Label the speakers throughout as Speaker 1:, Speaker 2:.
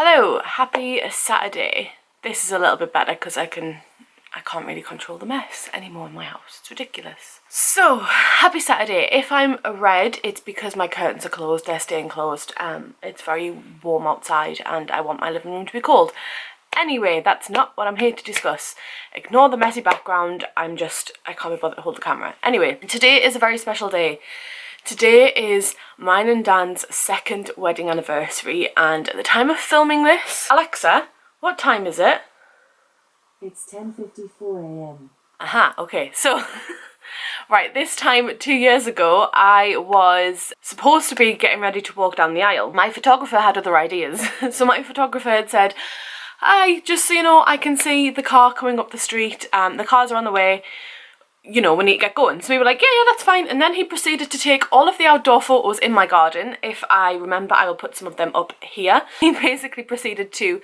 Speaker 1: Hello, happy Saturday. This is a little bit better because I can't really control the mess anymore in my house. It's ridiculous. So, happy Saturday. If I'm red, it's because my curtains are closed. They're staying closed. It's very warm outside and I want my living room to be cold. Anyway, that's not what I'm here to discuss. Ignore the messy background. I can't be bothered to hold the camera. Anyway, today is a very special day. Today is mine and Dan's second wedding anniversary, and at the time of filming this, Alexa, what time is it?
Speaker 2: It's 10:54 a.m.
Speaker 1: Aha, okay, so right, this time 2 years ago, I was supposed to be getting ready to walk down the aisle. My photographer had other ideas. So my photographer had said, hi, just so you know, I can see the car coming up the street, the cars are on the way, you know, we need to get going. So we were like, yeah, that's fine. And then he proceeded to take all of the outdoor photos in my garden. If I remember, I will put some of them up here. He basically proceeded to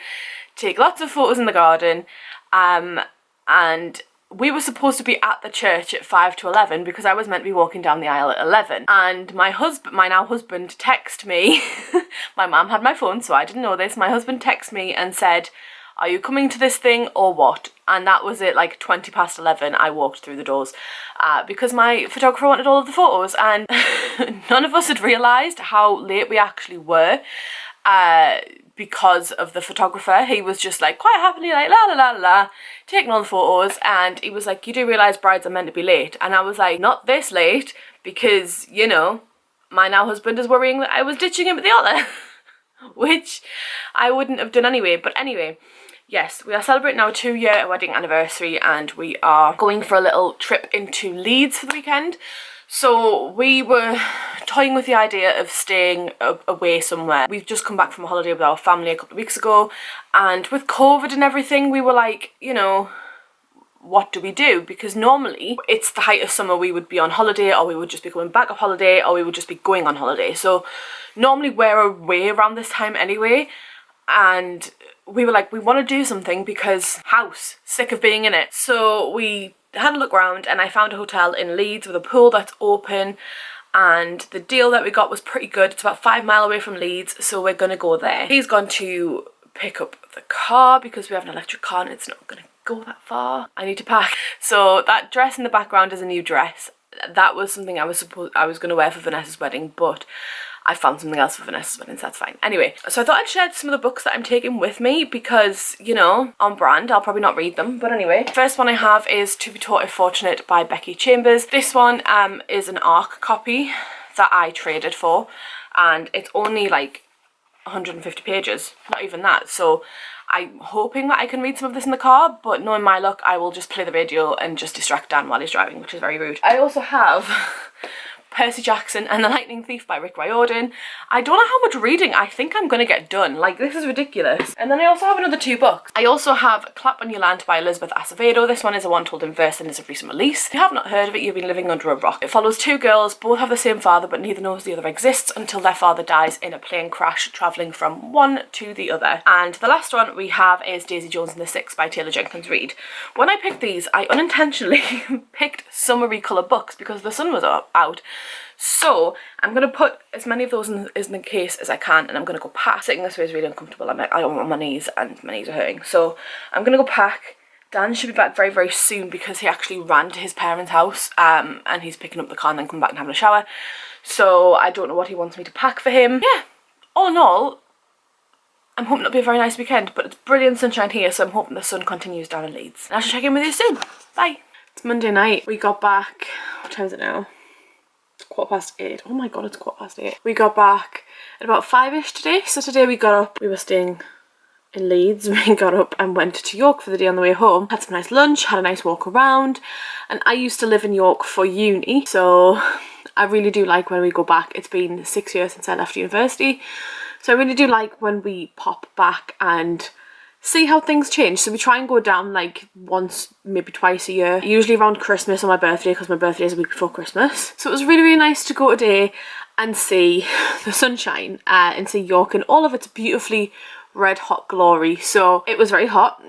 Speaker 1: take lots of photos in the garden, and we were supposed to be at the church at 5 to 11 because I was meant to be walking down the aisle at 11. And my now husband texted me. My mum had my phone, so I didn't know this. My husband texted me and said, are you coming to this thing or what? And that was it, like 20 past 11, I walked through the doors because my photographer wanted all of the photos, and none of us had realised how late we actually were because of the photographer. He was just like quite happily like la la la la, taking all the photos, and he was like, you do realise brides are meant to be late? And I was like, not this late, because, you know, my now husband is worrying that I was ditching him at the altar. Which I wouldn't have done anyway. But anyway, yes, we are celebrating our 2-year wedding anniversary, and we are going for a little trip into Leeds for the weekend. So we were toying with the idea of staying away somewhere. We've just come back from a holiday with our family a couple of weeks ago, and with COVID and everything, we were like, you know, what do we do? Because normally it's the height of summer, we would be on holiday, or we would just be coming back off holiday, or we would just be going on holiday. So normally we're away around this time anyway, and we were like, we want to do something because house, sick of being in it. So we had a look around, and I found a hotel in Leeds with a pool that's open, and the deal that we got was pretty good. It's about 5 miles away from Leeds, so we're gonna go there. He's gone to pick up the car because we have an electric car and it's not gonna go that far. I need to pack. So that dress in the background is a new dress. That was something I was going to wear for Vanessa's wedding, but I found something else for Vanessa's wedding, so that's fine. Anyway, so I thought I'd share some of the books that I'm taking with me because, you know, on brand. I'll probably not read them, but anyway. First one I have is To Be Taught If Fortunate by Becky Chambers. This one is an ARC copy that I traded for, and it's only like 150 pages, not even that. So I'm hoping that I can read some of this in the car, but knowing my luck, I will just play the radio and just distract Dan while he's driving, which is very rude. I also have Percy Jackson and the Lightning Thief by Rick Riordan. I don't know how much reading I think I'm gonna get done. Like, this is ridiculous. And then I also have another 2 books. I also have Clap on Your Land by Elizabeth Acevedo. This one is a one told in verse and is a recent release. If you have not heard of it, you've been living under a rock. It follows 2 girls, both have the same father, but neither knows the other exists until their father dies in a plane crash, travelling from one to the other. And the last one we have is Daisy Jones and the Six by Taylor Jenkins Reid. When I picked these, I unintentionally picked summery colour books because the sun was out. So I'm going to put as many of those in the case as I can, and I'm going to go pack. Sitting this way is really uncomfortable. I don't want my knees, and my knees are hurting. So I'm going to go pack. Dan should be back very, very soon because he actually ran to his parents' house and he's picking up the car and then come back and having a shower. So I don't know what he wants me to pack for him. Yeah, all in all, I'm hoping it'll be a very nice weekend, but it's brilliant sunshine here, so I'm hoping the sun continues down in Leeds. And I shall check in with you soon. Bye. It's Monday night. We got back, what time is it now? It's 8:15. Oh my god, it's 8:15. We got back at about 5ish today. So today we got up, we were staying in Leeds. We got up and went to York for the day on the way home. Had some nice lunch, had a nice walk around. And I used to live in York for uni, so I really do like when we go back. It's been 6 years since I left university. So I really do like when we pop back and see how things change. So we try and go down like once, maybe twice a year, usually around Christmas or my birthday, because my birthday is a week before Christmas. So it was really, really nice to go today and see the sunshine and see York in all of its beautifully red hot glory. So it was very hot.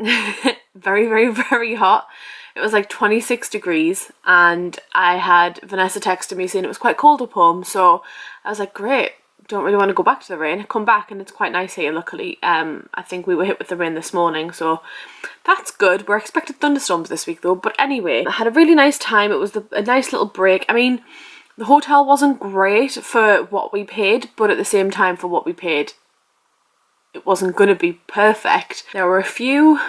Speaker 1: Very, very, very hot. It was like 26 degrees, and I had Vanessa texted me saying it was quite cold up home. So I was like, great, don't really want to go back to the rain. Come back and it's quite nice here, luckily. I think we were hit with the rain this morning, so that's good. We're expected thunderstorms this week though. But anyway, I had a really nice time. It was a nice little break. I mean, the hotel wasn't great for what we paid, but at the same time, for what we paid, it wasn't going to be perfect. There were a few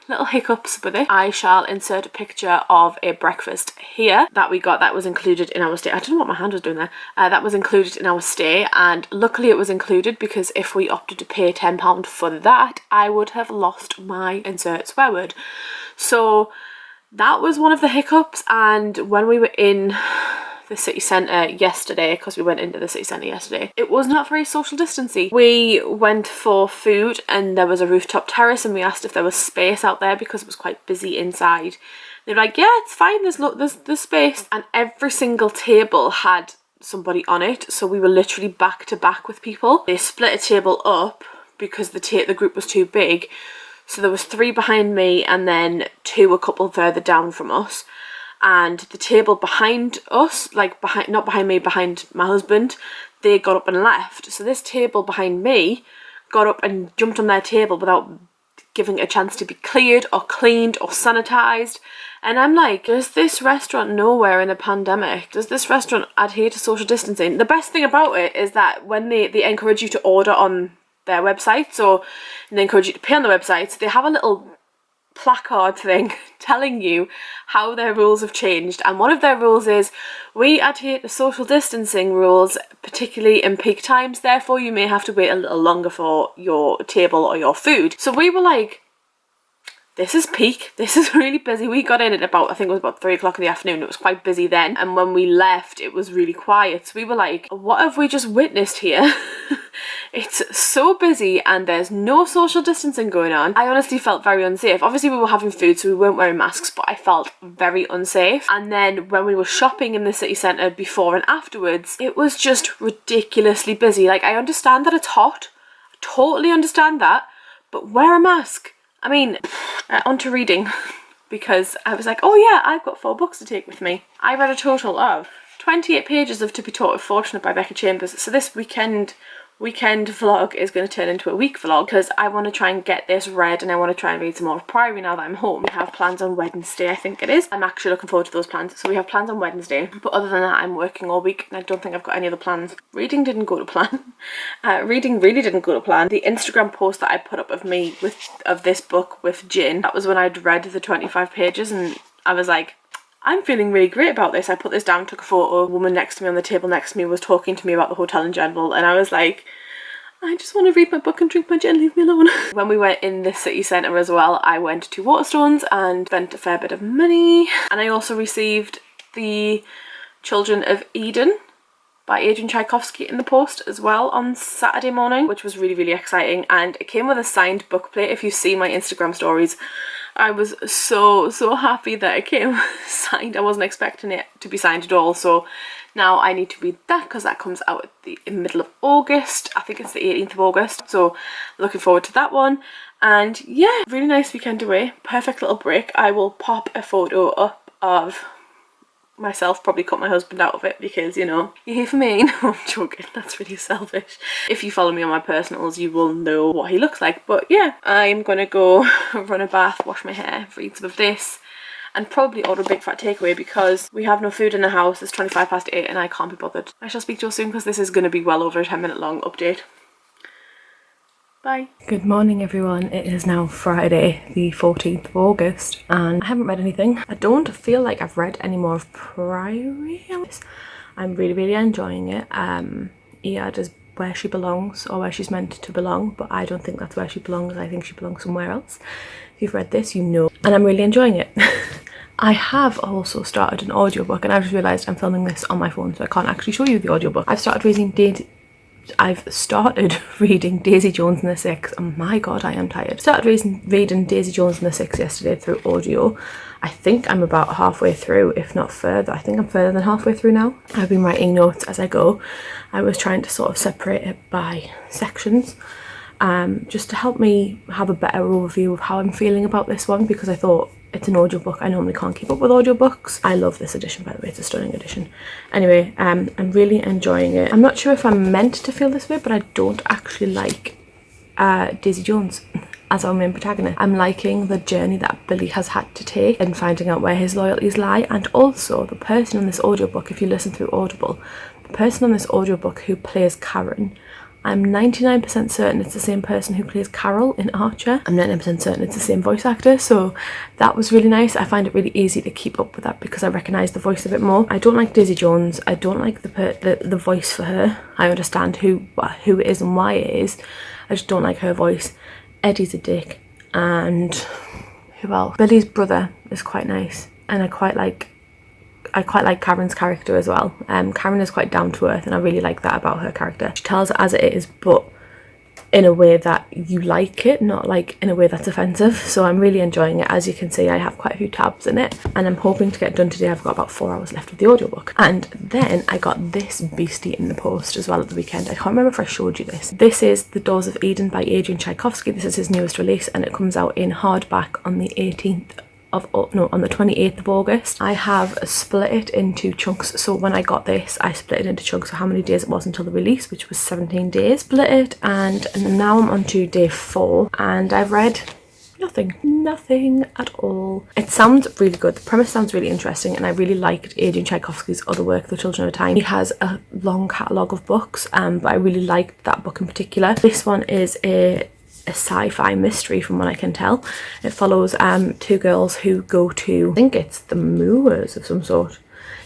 Speaker 1: little hiccups with it. I shall insert a picture of a breakfast here that we got that was included in our stay. I don't know what my hand was doing there. That was included in our stay, and luckily it was included, because if we opted to pay £10 for that, I would have lost my insert swear word. So that was one of the hiccups. And when we were in the city centre yesterday, because we went into the city centre yesterday, it was not very social distancing. We went for food and there was a rooftop terrace, and we asked if there was space out there because it was quite busy inside. They were like, yeah, it's fine, there's space. And every single table had somebody on it, so we were literally back to back with people. They split a table up because the group was too big, so there was 3 behind me and then 2 a couple further down from us. And the table behind us, like not behind me, behind my husband, they got up and left. So this table behind me got up and jumped on their table without giving it a chance to be cleared or cleaned or sanitised. And I'm like, does this restaurant nowhere in a pandemic? Does this restaurant adhere to social distancing? The best thing about it is that when they encourage you to order on their websites, or they encourage you to pay on the websites, they have a little placard thing telling you how their rules have changed. And one of their rules is, we adhere to social distancing rules, particularly in peak times, therefore you may have to wait a little longer for your table or your food. So we were like, this is peak, this is really busy. We got in at about, I think it was about 3 o'clock in the afternoon. It was quite busy then, and when we left it was really quiet. So we were like, what have we just witnessed here? It's so busy and there's no social distancing going on. I honestly felt very unsafe. Obviously we were having food, so we weren't wearing masks, but I felt very unsafe. And then when we were shopping in the city centre before and afterwards, it was just ridiculously busy. Like, I understand that it's hot, I totally understand that, but wear a mask. I mean, onto reading, because I was like, oh yeah, I've got 4 books to take with me. I read a total of 28 pages of To Be Taught with Fortunate by Becca Chambers. So this weekend vlog is going to turn into a week vlog, because I want to try and get this read, and I want to try and read some more of Priory now that I'm home. We have plans on Wednesday, I think it is. I'm actually looking forward to those plans. So we have plans on Wednesday, but other than that I'm working all week and I don't think I've got any other plans. Reading didn't go to plan. Reading really didn't go to plan. The Instagram post that I put up of me of this book with gin, that was when I'd read the 25 pages and I was like, I'm feeling really great about this. I put this down, took a photo. A woman next to me on the table next to me was talking to me about the hotel in general, and I was like, I just want to read my book and drink my gin, leave me alone. When we went in the city centre as well, I went to Waterstones and spent a fair bit of money. And I also received The Children of Eden by Adrian Tchaikovsky in the post as well on Saturday morning, which was really, really exciting. And it came with a signed bookplate. If you see my Instagram stories, I was so happy that it came signed. I wasn't expecting it to be signed at all. So now I need to read that, because that comes out in the middle of August. I think it's the 18th of August. So looking forward to that one. And yeah, really nice weekend away. Perfect little break. I will pop a photo up of myself, probably cut my husband out of it, because, you know, you're here for me. No, I'm joking, that's really selfish. If you follow me on my personals, you will know what he looks like. But yeah, I'm gonna go run a bath, wash my hair, read some of this, and probably order a big fat takeaway, because we have no food in the house. It's 8:25 and I can't be bothered. I shall speak to you soon, because this is going to be well over a 10-minute long update. Bye. Good morning everyone. It is now Friday the 14th of August and I haven't read anything. I don't feel like I've read any more of Priory. I'm really enjoying it. Iad is where she belongs, or where she's meant to belong, but I don't think that's where she belongs. I think she belongs somewhere else. If you've read this, you know. And I'm really enjoying it. I have also started an audiobook, and I've just realised I'm filming this on my phone, so I can't actually show you the audiobook. I've started reading Daisy Jones and the Six. Oh my god, I am tired. Started reading Daisy Jones and the Six yesterday through audio. I think I'm about halfway through, if not further. I think I'm further than halfway through now. I've been writing notes as I go. I was trying to sort of separate it by sections, just to help me have a better overview of how I'm feeling about this one, because I thought it's an audiobook. I normally can't keep up with audiobooks. I love this edition, by the way. It's a stunning edition. Anyway, I'm really enjoying it. I'm not sure if I'm meant to feel this way, but I don't actually like Daisy Jones as our main protagonist. I'm liking the journey that Billy has had to take and finding out where his loyalties lie, and also the person on this audiobook, if you listen through Audible, the person on this audiobook who plays Karen, I'm 99% certain it's the same person who plays Carol in Archer. I'm 99% certain it's the same voice actor, so that was really nice. I find it really easy to keep up with that because I recognise the voice a bit more. I don't like Daisy Jones. I don't like the voice for her. I understand who it is and why it is. I just don't like her voice. Eddie's a dick, and who else? Billy's brother is quite nice, and I quite like Karen's character as well. Karen is quite down to earth, and I really like that about her character. She tells it as it is, but in a way that you like it, not like in a way that's offensive. So I'm really enjoying it. As you can see, I have quite a few tabs in it, and I'm hoping to get done today. I've got about 4 hours left of the audiobook. And then I got this beastie in the post as well at the weekend. I can't remember if I showed you this. This is The Doors of Eden by Adrian Tchaikovsky. This is his newest release, and it comes out in hardback on the 28th of August. I have split it into chunks. So when I got this, I split it into chunks of how many days it was until the release, which was 17 days. Split it, and now I'm on to day 4, and I've read nothing at all. It sounds really good. The premise sounds really interesting, and I really liked Adrian Tchaikovsky's other work, The Children of Time. He has a long catalogue of books, but I really liked that book in particular. This one is a sci-fi mystery from what I can tell. It follows 2 girls who go to, I think it's the moors of some sort.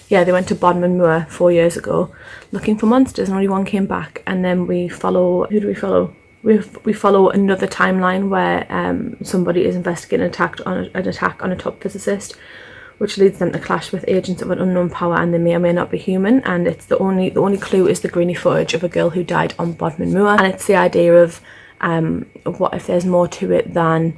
Speaker 1: Yeah, they went to Bodmin Moor 4 years ago looking for monsters, and only one came back. And then we follow, who do we follow? We follow another timeline where somebody is investigating an attack on a top physicist, which leads them to clash with agents of an unknown power, and they may or may not be human. And it's the only clue is the grainy footage of a girl who died on Bodmin Moor, and it's the idea of what if there's more to it than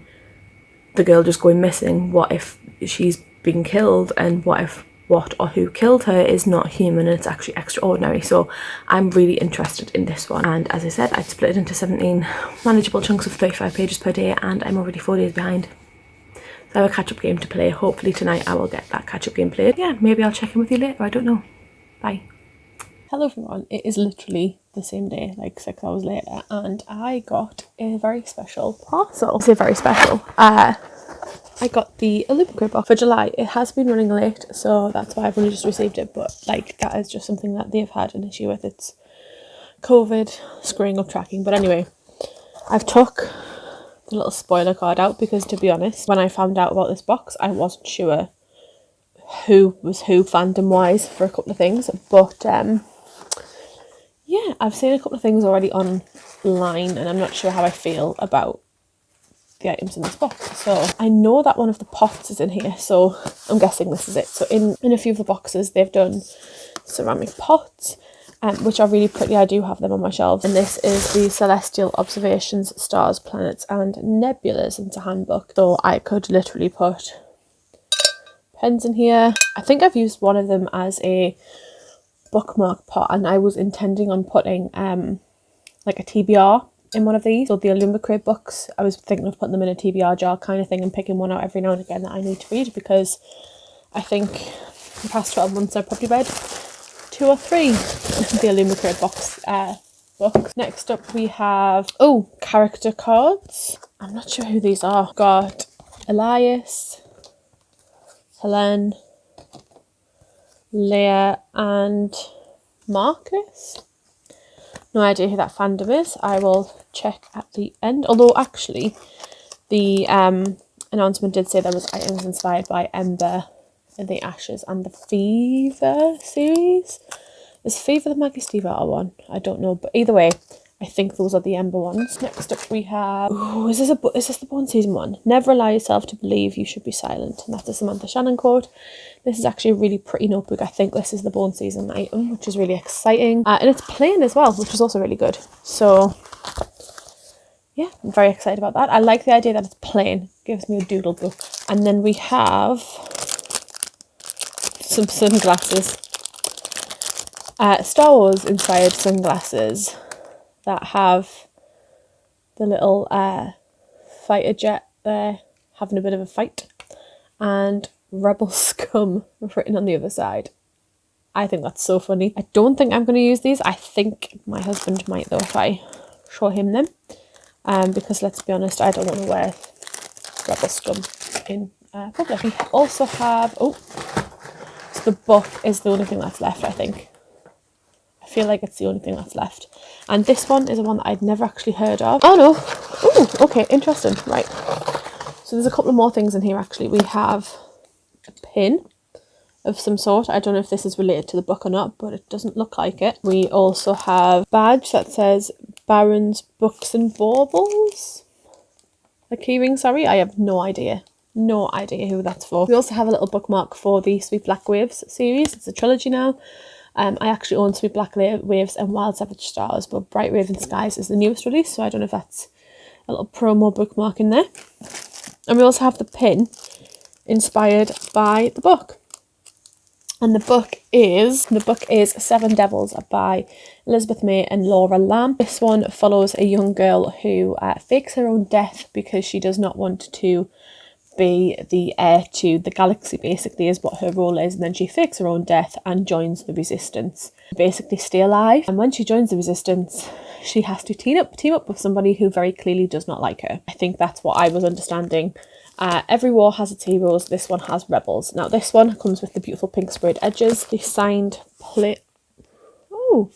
Speaker 1: the girl just going missing? What if she's been killed, and what if what or who killed her is not human and it's actually extraordinary? So I'm really interested in this one, and as I said, I'd split it into 17 manageable chunks of 35 pages per day, and I'm already 4 days behind. So I have a catch-up game to play. Hopefully tonight I will get that catch-up game played. Yeah, maybe I'll check in with you later, I don't know. Bye. Hello everyone, it is literally the same day, like 6 hours later, and I got a very special parcel. I say very special. I got the Illumicrate box for July. It has been running late, so that's why I've only just received it, but like that is just something that they've had an issue with. It's COVID screwing up tracking. But anyway, I've took the little spoiler card out because, to be honest, when I found out about this box, I wasn't sure who was who fandom wise for a couple of things, but yeah, I've seen a couple of things already online, and I'm not sure how I feel about the items in this box. So I know that one of the pots is in here, so I'm guessing this is it. So in a few of the boxes they've done ceramic pots, which are really pretty. I do have them on my shelves. And this is the Celestial Observations, Stars, Planets and Nebulas. It's a handbook, so I could literally put pens in here. I think I've used one of them as a bookmark pot, and I was intending on putting like a TBR in one of these. So the Illumicrate books, I was thinking of putting them in a TBR jar kind of thing and picking one out every now and again that I need to read, because I think the past 12 months I've probably read 2 or 3 the Illumicrate books. Next up we have character cards. I'm not sure who these are. Got Elias, Helen, Leah and Marcus. No idea who that fandom is. I will check at the end. Although actually the announcement did say there was items inspired by Ember in the Ashes and the Fever series. Is Fever the Maggie Stiefvater one? I don't know, but either way, I think those are the Ember ones. Next up we have, is this the Born Season one? Never allow yourself to believe you should be silent. And that's a Samantha Shannon quote. This is actually a really pretty notebook. I think this is the Born Season item, which is really exciting. And it's plain as well, which is also really good. So yeah, I'm very excited about that. I like the idea that it's plain. It gives me a doodle book. And then we have some sunglasses. Star Wars inspired sunglasses that have the little fighter jet there having a bit of a fight.
Speaker 3: and Rebel Scum written on the other side. I think that's so funny. I don't think I'm going to use these. I think my husband might though if I show him them. Because let's be honest, I don't want to wear Rebel Scum in public. We also have, so the book is the only thing that's left, I think. I feel like it's the only thing that's left. And this one is the one that I'd never actually heard of. Oh no. Ooh, okay, interesting. Right. So there's a couple of more things in here actually. We have a pin of some sort. I don't know if this is related to the book or not, but it doesn't look like it. We also have a badge that says Baron's Books and Baubles. A keyring, sorry. I have no idea. No idea who that's for. We also have a little bookmark for the Sweet Black Waves series. It's a trilogy now. I actually own Sweet Black Waves and Wild Savage Stars, but Bright Raven Skies is the newest release, so I don't know if that's a little promo bookmark in there. And we also have the pin inspired by the book. And the book is Seven Devils by Elizabeth May and Laura Lamb. This one follows a young girl who fakes her own death because she does not want to be the heir to the galaxy, basically, is what her role is. And then she fakes her own death and joins the resistance, basically stay alive. And when she joins the resistance, she has to team up with somebody who very clearly does not like her. I think that's what I was understanding. Every war has its heroes. This one has rebels. Now this one comes with the beautiful pink sprayed edges, the signed plate. Oh,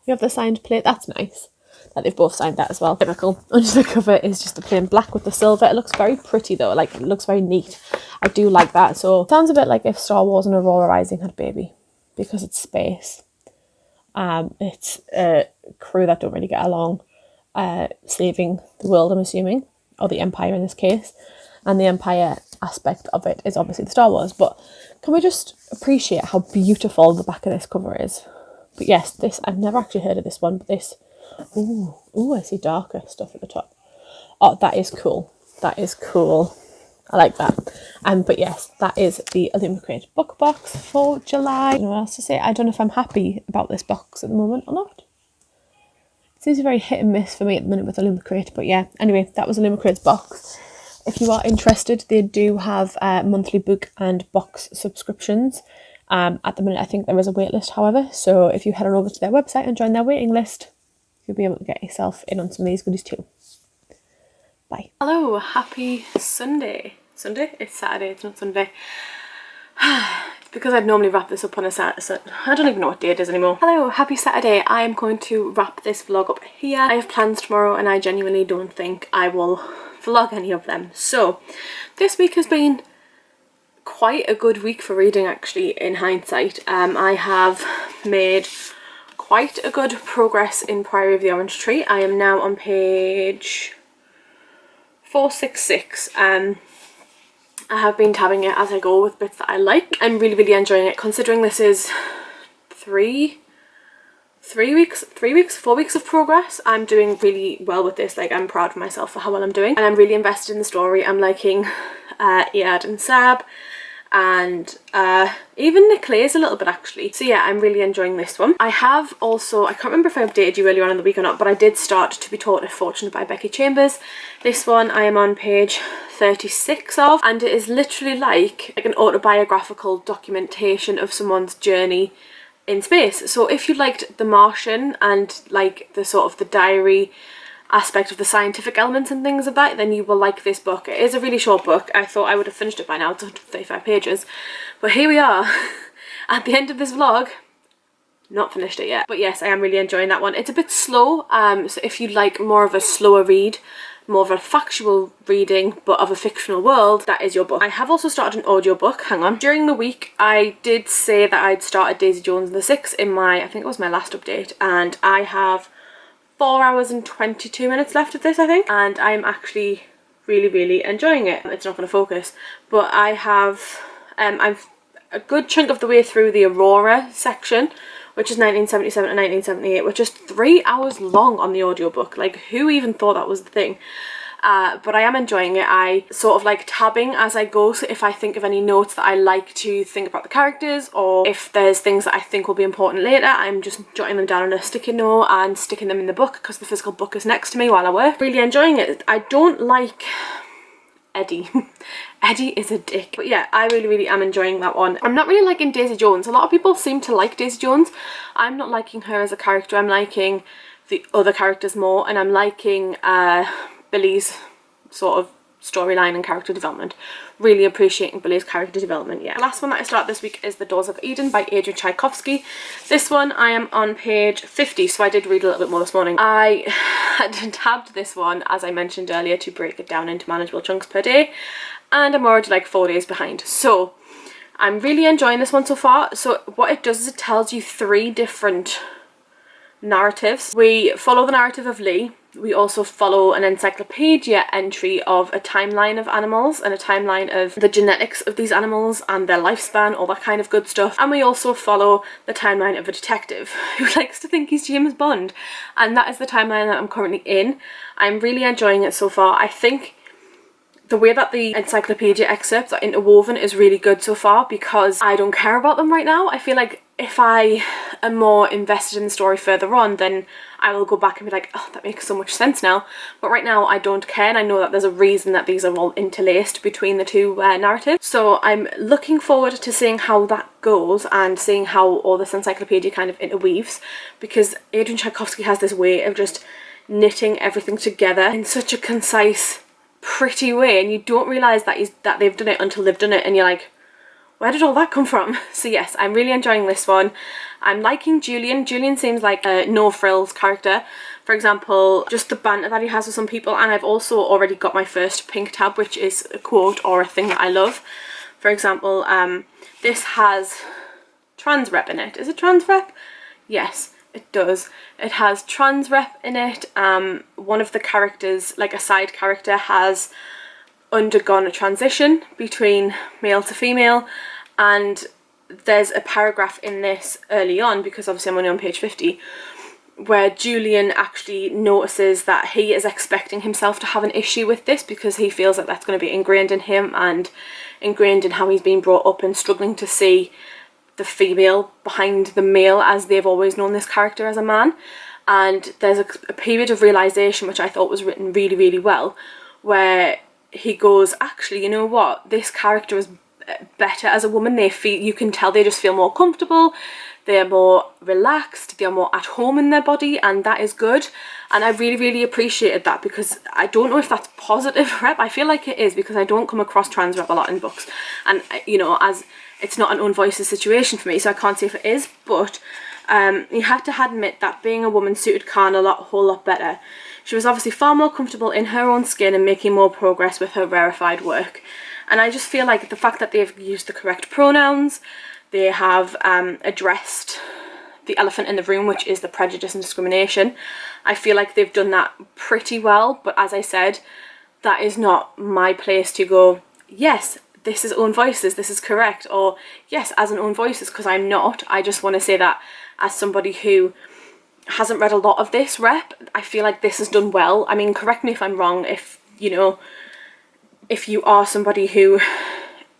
Speaker 3: you have the signed plate. That's nice that they've both signed that as well. Typical. Under the cover is just the plain black with the silver. It looks very pretty though. Like, it looks very neat. I do like that. So it sounds a bit like if Star Wars and Aurora Rising had a baby, because it's space. It's a crew that don't really get along, saving the world, I'm assuming, or the Empire in this case. And the Empire aspect of it is obviously the Star Wars. But can we just appreciate how beautiful the back of this cover is? But yes, this, I've never actually heard of this one, but this, ooh, I see darker stuff at the top. Oh, that is cool. That is cool. I like that. But yes, that is the Illumicrate book box for July. I don't know what else to say. I don't know if I'm happy about this box at the moment or not. It seems very hit and miss for me at the minute with Illumicrate. But yeah, anyway, that was Illumicrate's box. If you are interested, they do have monthly book and box subscriptions. At the minute, I think there is a wait list, however. So if you head on over to their website and join their waiting list, you'll be able to get yourself in on some of these goodies too. Bye. Hello, happy Sunday. Sunday? It's Saturday, it's not Sunday. It's because I'd normally wrap this up on a Saturday. I don't even know what day it is anymore. Hello, happy Saturday. I am going to wrap this vlog up here. I have plans tomorrow and I genuinely don't think I will vlog any of them. So this week has been quite a good week for reading, actually, in hindsight. I have made quite a good progress in Priory of the Orange Tree. I am now on page 466. I have been tabbing it as I go with bits that I like. I'm really enjoying it, considering this is 4 weeks of progress. I'm doing really well with this. Like, I'm proud of myself for how well I'm doing, and I'm really invested in the story. I'm liking Iad and Sab, and even Nick Clay's a little bit, actually. So yeah, I'm really enjoying this one. I have also, I can't remember if I updated you earlier on in the week or not, but I did start To Be Taught a Fortune by Becky Chambers. This one I am on page 36 of, and it is literally like an autobiographical documentation of someone's journey in space. So if you liked The Martian and like the sort of the diary aspect of the scientific elements and things of that, then you will like this book. It is a really short book. I thought I would have finished it by now. It's 135 pages, but here we are at the end of this vlog. Not finished it yet, but yes, I am really enjoying that one. It's a bit slow, so if you like more of a slower read, more of a factual reading but of a fictional world, that is your book. I have also started an audiobook. Hang on. During the week I did say that I'd started Daisy Jones and the Six in my, I think it was my last update, and I have 4 hours and 22 minutes left of this, I think, and I'm actually really enjoying it. It's not going to focus, but I have I'm a good chunk of the way through the Aurora section, which is 1977 and 1978, which is 3 hours long on the audiobook. Like, who even thought that was the thing? But I am enjoying it. I sort of like tabbing as I go, so if I think of any notes that I like to think about the characters, or if there's things that I think will be important later, I'm just jotting them down on a sticky note and sticking them in the book, because the physical book is next to me while I work. Really enjoying it. I don't like
Speaker 1: Eddie. Eddie is a dick. But yeah, I really am enjoying that one. I'm not really liking Daisy Jones. A lot of people seem to like Daisy Jones. I'm not liking her as a character. I'm liking the other characters more, and I'm liking Billy's sort of storyline and character development. Really appreciating Billy's character development, yeah. The last one that I started this week is The Doors of Eden by Adrian Tchaikovsky. This one I am on page 50, so I did read a little bit more this morning. I had tabbed this one, as I mentioned earlier, to break it down into manageable chunks per day, and I'm already like 4 days behind. So I'm really enjoying this one so far. So what it does is it tells you 3 different narratives. We follow the narrative of Lee. We also follow an encyclopedia entry of a timeline of animals and a timeline of the genetics of these animals and their lifespan, all that kind of good stuff. And we also follow the timeline of a detective who likes to think he's James Bond. And that is the timeline that I'm currently in. I'm really enjoying it so far. I think the way that the encyclopedia excerpts are interwoven is really good so far, because I don't care about them right now. I feel like if I am more invested in the story further on, then I will go back and be like, oh, that makes so much sense now. But right now I don't care, and I know that there's a reason that these are all interlaced between the 2 narratives. So I'm looking forward to seeing how that goes and seeing how all this encyclopedia kind of interweaves, because Adrian Tchaikovsky has this way of just knitting everything together in such a concise, pretty way, and you don't realise that they've done it until they've done it, and you're like, where did all that come from? So yes, I'm really enjoying this one. I'm liking Julian. Julian seems like a no-frills character. For example, just the banter that he has with some people, and I've also already got my first pink tab, which is a quote or a thing that I love. For example, this has trans rep in it. Is it trans rep? Yes, it does. It has trans rep in it. One of the characters, like a side character, has undergone a transition between male to female, and there's a paragraph in this early on, because obviously I'm only on page 50, where Julian actually notices that he is expecting himself to have an issue with this, because he feels like that's going to be ingrained in him and ingrained in how he's been brought up, and struggling to see the female behind the male as they've always known this character as a man. And there's a period of realisation, which I thought was written really well, where he goes, actually, you know what, this character is better as a woman. They feel, you can tell they just feel more comfortable, they're more relaxed, they're more at home in their body, and that is good. And I really appreciated that, because I don't know if that's positive rep. I feel like it is, because I don't come across trans rep a lot in books, and you know, as it's not an own voices situation for me, so I can't say if it is, but you have to admit that being a woman suited Khan a whole lot better. She was obviously far more comfortable in her own skin and making more progress with her rarefied work. And I just feel like the fact that they've used the correct pronouns, they have addressed the elephant in the room, which is the prejudice and discrimination. I feel like they've done that pretty well, but as I said, that is not my place to go, yes, this is own voices, this is correct, or yes, as an own voices, because I'm not. I just want to say that as somebody who hasn't read a lot of this rep, I feel like this is done well. I mean, correct me if I'm wrong, if you know, if you are somebody who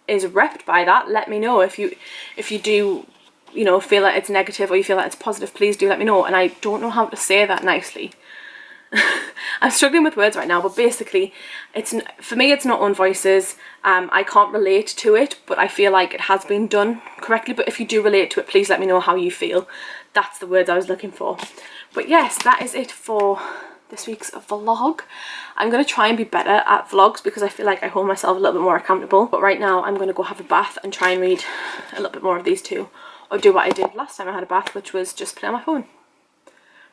Speaker 1: is repped by that, let me know. If you do, you know, feel that it's negative or you feel that it's positive, please do let me know. And I don't know how to say that nicely. I'm struggling with words right now, but basically, for me it's not own voices. I can't relate to it, but I feel like it has been done correctly. But if you do relate to it, please let me know how you feel. That's the words I was looking for. But yes, that is it for this week's vlog. I'm going to try and be better at vlogs, because I feel like I hold myself a little bit more accountable. But right now I'm going to go have a bath and try and read a little bit more of these 2, or do what I did last time I had a bath, which was just play on my phone.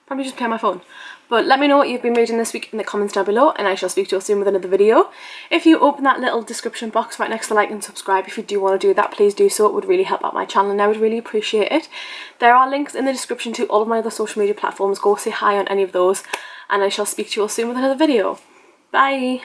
Speaker 1: Probably just play on my phone. But let me know what you've been reading this week in the comments down below, and I shall speak to you soon with another video. If you open that little description box right next to like and subscribe, if you do want to do that, please do so. It would really help out my channel, and I would really appreciate it. There are links in the description to all of my other social media platforms. Go say hi on any of those, and I shall speak to you all soon with another video. Bye!